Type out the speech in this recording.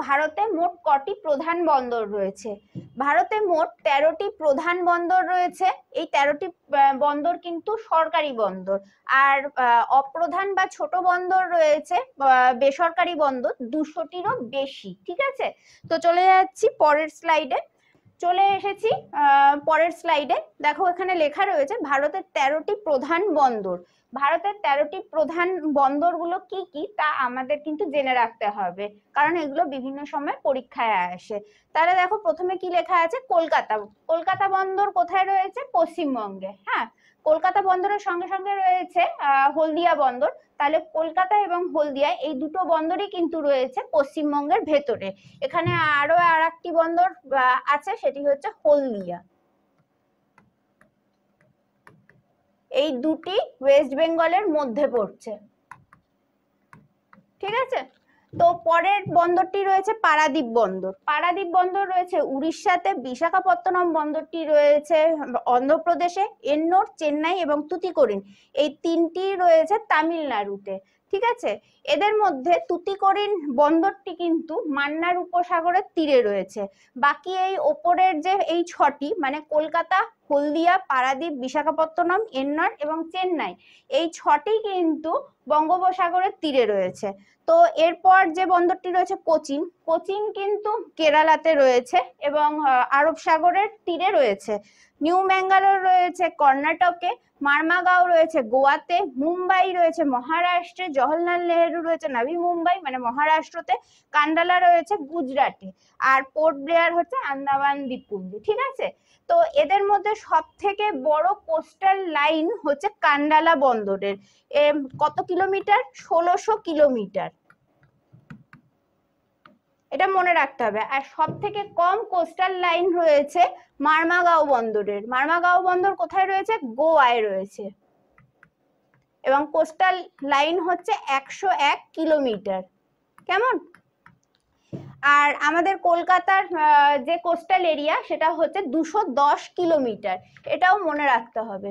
ভারতে মোট কটি প্রধান বন্দর রয়েছে? ভারতে মোট 13টি প্রধান বন্দর রয়েছে। এই 13টি বন্দর কিন্তু সরকারি বন্দর, আর অপ্রধান বা ছোট বন্দর রয়েছে, বেসরকারি বন্দর 200টিরও বেশি। ঠিক আছে, তো চলে যাচ্ছি পরের স্লাইডে। চলে এসেছি পরের স্লাইডে। দেখো এখানে লেখা রয়েছে ভারতের 13টি প্রধান বন্দর। ভারতের 13টি প্রধান বন্দরগুলো কি কি তা আমাদের কিন্তু জেনে রাখতে হবে, কারণ এগুলো বিভিন্ন সময় পরীক্ষায় আসে। তাহলে দেখো প্রথমে কি লেখা আছে, কলকাতা। কলকাতা বন্দর কোথায় রয়েছে? পশ্চিমবঙ্গে। হ্যাঁ, কলকাতা বন্দরের সঙ্গে সঙ্গে রয়েছে হলদিয়া বন্দর। তাহলে কলকাতা এবং হলদিয়া এই দুটো বন্দরই কিন্তু রয়েছে পশ্চিমবঙ্গের ভেতরে। এখানে আরো আর একটি বন্দর আছে, সেটি হচ্ছে হলদিয়া। এই দুটি ওয়েস্ট বেঙ্গলের মধ্যে পড়ছে। ঠিক আছে, তো পরের বন্দরটি রয়েছে পারাদ্বীপ বন্দর। পারাদ্বীপ বন্দর রয়েছে উড়িষ্যাতে। বিশাখাপত্তনম বন্দরটি রয়েছে অন্ধ্রপ্রদেশে। এন্নোর, চেন্নাই এবং তুতিকোরিন এই তিনটি রয়েছে তামিলনাড়ুতে। ঠিক আছে, এদের মধ্যে তুতিকোরিন বন্দরটি কিন্তু মান্নার উপসাগরের তীরে রয়েছে। বাকি এই ওপরের যে এই 6টি মানে কলকাতা, হলদিয়া, পারাদ্বীপ, বিশাখাপত্তনম, এন্নোর এবং চেন্নাই, এই 6টি কিন্তু বঙ্গোপসাগরের তীরে রয়েছে। তো এরপর যে বন্দরটি রয়েছে কোচিন। কোচিন কিন্তু কেরালাতে রয়েছে এবং আরব সাগরের তীরে রয়েছে। নিউ ম্যাঙ্গালোর রয়েছে কর্ণাটকে। মার্মাগাঁও রয়েছে গোয়াতে। মুম্বাই রয়েছে মহারাষ্ট্রে। জওহরলাল নেহেরু রয়েছে নাভি মুম্বাই মানে মহারাষ্ট্রতে। কান্ডালা রয়েছে গুজরাটে। আর পোর্ট ব্লেয়ার হচ্ছে আন্দামান দ্বীপপুঞ্জ। ঠিক আছে, তো এদের মধ্যে সব থেকে বড় কোস্টাল লাইন হচ্ছে কান্ডালা বন্দরের। কত কিলোমিটার? 1600 কিলোমিটার। এটা মনে রাখতে হবে। আর সব থেকে কম কোস্টাল লাইন রয়েছে মার্মাগাঁও বন্দরের। মার্মাগাঁও বন্দর কোথায় রয়েছে? গোয়ায় রয়েছে। এবং কোস্টাল লাইন হচ্ছে 101 কিলোমিটার। কেমন? আর আমাদের কলকাতার যে কোস্টাল এরিয়া সেটা হচ্ছে 210 কিলোমিটার। এটাও মনে রাখতে হবে।